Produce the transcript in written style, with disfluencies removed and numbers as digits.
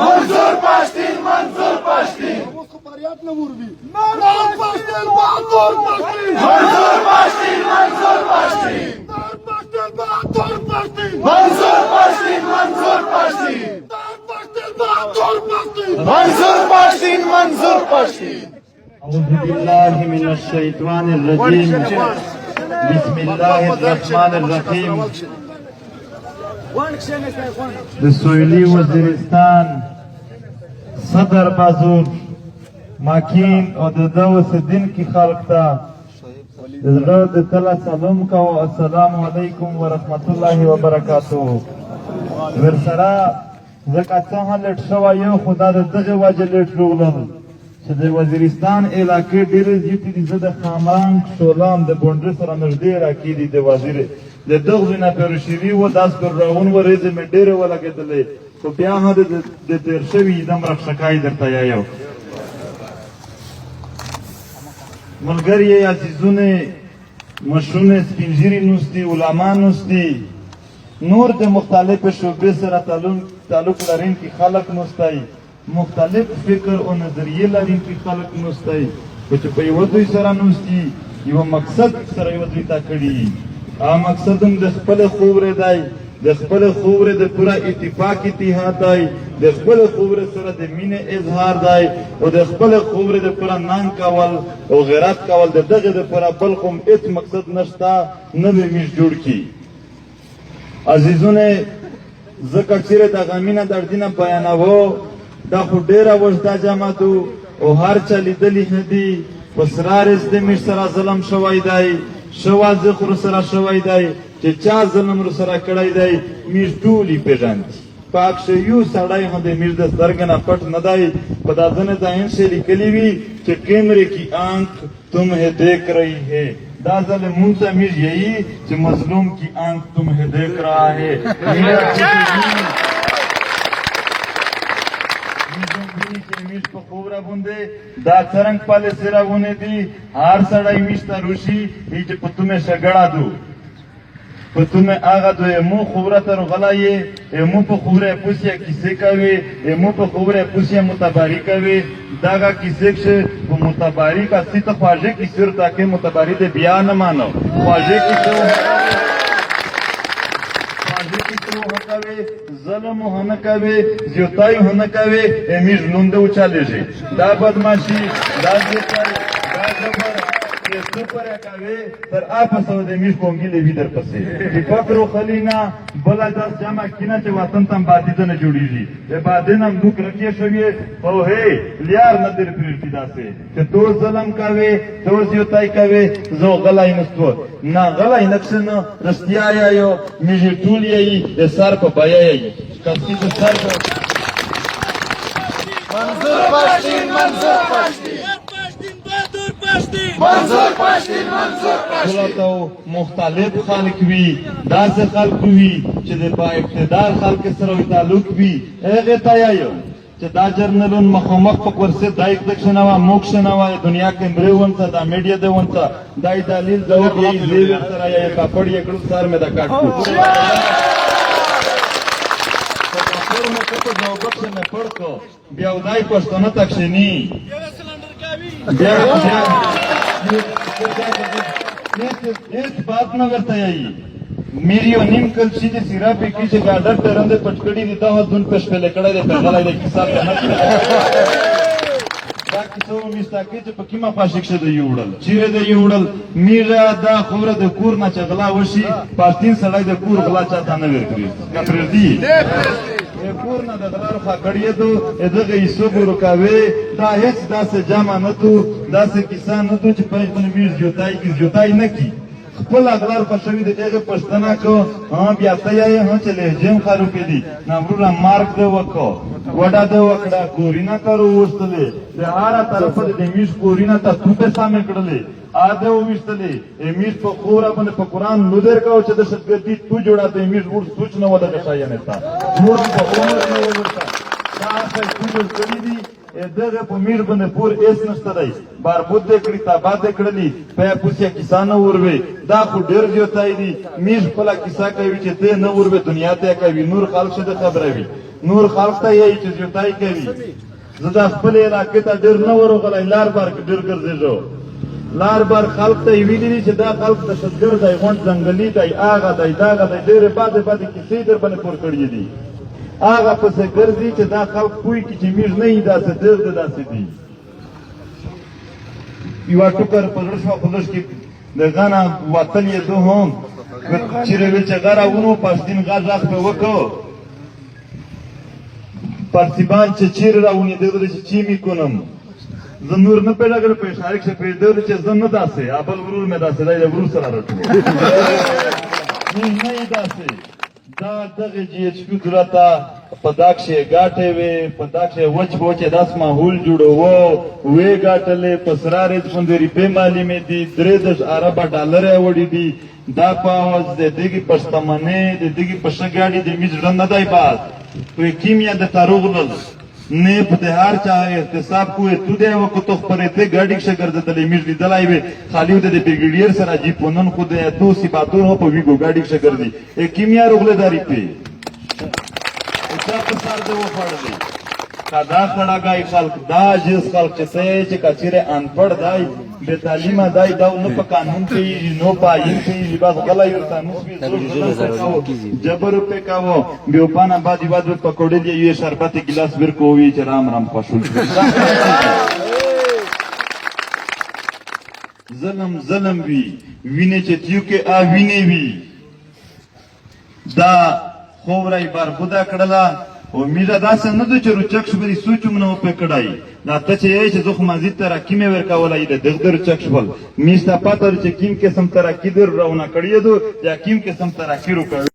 منظور پاشتین منظور پاشتین اوس خو فریاد نه وروي نور پښتون بهادر پښتون منظور پاشتین منظور پاشتین نور پښتون بهادر پښتون منظور پاشتین منظور پاشتین نور پښتون بهادر پښتون منظور پاشتین منظور پاشتین أعوذ بالله من الشيطان الرجيم بسم الله الرحمن الرحيم د سویلی وزیرستان صدر بازور ماکین او د دوس دین کی خلق تا د زړه د تله سلام کو السلام علیکم ورحمت الله وبرکاتہ ورسره زکه څنګه لټ شو یو خدا د دغه وجه لټ روغلم چې د وزیرستان علاقې ډېرې زیاتې دي زه د خامرنګ شولام د بونډري سره نږدې علاقې دي د وزیر د دغه ځای نه پیروشیري و داس پر راغون ورېځې مې ډېرې ولګېدلې خو بیا هم د تېر شوي د مرخصکای درته یایو ملګري عزیزونه مشرونه سپین ږیري نوستي علما نوستي نور د مختلفو شعبې سره تعلق لرونکي خلک نوستي مختلف فکر او نظریه لرونکي خلک نوستي خو چې په یوه دوی سره نوستي یوه مقصد سره یوه دوی ته کړي هغه مقصد هم د خپلې خاورې دی د خپلې خاورې د پوره اتفاق اتحاد دی د خپلې خاورې سره د مینې اظهار دی او د خپلې خاورې د پوره ننګ کول او غیرت کول د دغې د پوره بل کوم هېڅ مقصد نشته نه به موږ جوړ کړي عزیزونه ځکه چیرې دغه مینه دردونه بیانوو دا خو ډېره وژده جماعت او هر چا لیدلي نه دي په سرارس د موږ سره ظلم شوی دی شوازق ورسره شوی دی چې چا ظلم ورسره کړی دی موږ ټول یې پېژندي پاک شه یو سړی هم د موږ د سترګې نه پټ نه دی په دا ځینې ځایونو سے لیکلي وي چې کیمرے کی آنکھ تمہیں دیکھ رہی ہے دا ځل مونږ ته موږ یہی چې مظلوم کی آنکھ تمہیں دیکھ رہا ہے میش په خوره باندې دا څرنګ پالیسي راغونې دي هر سړی میش ته روشي چې په تومې شګړه دو په تومې هغه دو مو خوره ته رغلی مو په خوره پوسیه کیسې کوي مو په خوره پوسیه متباری کوي دغه کیسې چې په متباری کا سی ته خواږه کیسې ورته کې متباری د بیا نه مانو خواږه کیسې ظلم هنه کوي زیاتای هنه کوي امیش نونده اوچالیږي دا بدماشي دا زیاتای دا جبر چې سپر کوي تر اپسو د میش کومګلې وی در پسې چې فکرو خلینا بلا داس جمع کینه چې وطن تم باندې نه جوړیږي به باندې نم دوک رکیه شوی او هي لیار نه در پرتی داسې چې تو ظلم کوي تو زیاتای کوي زو غلای نستو نه غلای نکسنه رستیا یو میږي ټول یې د سر په بیا یې کسي د سر په منظور پاشتین منظور پاشتین منظور پاشتین منظور پاشتین مختلف خلق وي داسې خلق وي چې د با اقتدار خلق سره تعلق وي هغه ته یایو چې دا جرنلون مخامخ په ورسه دای دښنه وا موکش نه وای دنیا کې مریونته دا میډیا دی ونته دای دلیل زو دی زیو سره یې کپړ یې کړو سر مې دا کاټو میں پڑھ کو بیاودائی پشتونه تکشنی ایک بات نہ کرتا ہے میری و نیم کل چیزی سیرا پی کیچے گاڈر پیرندے پٹکڑی دیتا ہوں دن پیش پہلے کڑے دے پہ غلائی دے کسا پہ نک دا کسو میستاکی چه پا کیما پاشک شده یوڑل چیره ده یوڑل میره دا خوره ده کور نا چه غلا وشی پاستین سلائی ده کور غلا چاہتا نویر کری کپرر دی کور نه د غلار خوا کړی دو دغه ایسو ورکاوي دا هیڅ داسې جامه نه تو داسې کیسه نه تو چې پنځ باندې میز جوتای کی جوتای نه کی خپل غلار په شوی د هغه پښتنه کو ها بیا ته یې ها چې لهجم خارو کې دي نامرو مارک دی وکړو وډا دی وکړه کورینا کارو وستلې د هارا طرف د میز کورینا ته تو په سامنے کړلې آده وشتلې میز په خوره باندې په قران نو درکاو چې د شتګردي تو جوړاته میز ور سوچ نه ودا شای نه تا نور په عمر نه ورتا تاسو ټول کړی دي دغه په میز باندې پور ایس نشته دی باربود کړی تابات کړلی په پوسیا کسانو وروي دا خو ډیر جوتای دي میز په لا کیسه کوي چې ته نه وروي دنیا ته کوي نور خالص د خبره وي نور خلق ته یې چې جوتای کوي زه د خپل علاقې ته ډېر نه ورغلی لار بار کې ډېر ګرځېږو لار بار خلق ته یې ویلي دي چې دا خلق دهشتګرد دی غونډ ځنګلي دی هغه دی دغه دی ډېرې بدې کیسې در باندې پور کړي دي هغه پسې ګرځي چې دا خلق پوه کړي چې موږ نه یې داسې ډېر د داسې دي یوه ټوکر په زړه شوه خو لږ کې د غنه وتل یې ده هم چیرې ویل چې غره ونو پښتین غږ پې وکړو پارسیبان چې چیرې راونیده چې چی میکنم زه نور نه پیدا کړم په اشاره کښې پرېږدی چې زه نه داسې بل ورور مې داسې دی د ورور سره راټولو موږ نه یې داسې دا دغې جي ایچ پي ته په دا کښې ګاټې وې په دا کښې وچ په وچې داسې ماحول جوړوو وې ګاټلې په سره ریځ باندې روپۍ معلومې دي 33 اربه ډالر یې وړي دي دا په اواز د دغې په شتمنۍ د دغې په ښه ګاډي د مې زړه نه دی باز پرې کیمیا د تاروغلل نه په د هر چا احتساب کوې تو دی وکړو تو خپرېدې ګاډي کښې ګرځېدلی مې لیدلی وې خالي د بریګیډیر سره جي په نن خو د تو سیباتون په ویګو ګاډي کښې ګرځي کیمیا روغلې دا روپۍ چا په سر د وخوړلې دا خړګای خلک دا عاجز خلک چې څه چې که چېرې انپړ دی بې تعلیمه دی دا نه په قانون پوهېږي نو په آیین پوهېږي بس غلی ورته نسوي جبر پې کوو بیوپان آباد یواد به پکوړې دي یو شربت ګلاس ورکو وي چې رام رام خوشول ظلم وي وینې چې تیو کې وینې وي دا خوورای برخوده کړله او میره داسې نه ده چې روچک شول سوچ هم نه و پې کړی دا ته چې یې چې زه خو مسجد ته راکي مې ورکولی د دغه د روچک شول میز ته پته چې کوم قسم ترقي در رونه کړی دو یا کوم قسم ترقي رو کوي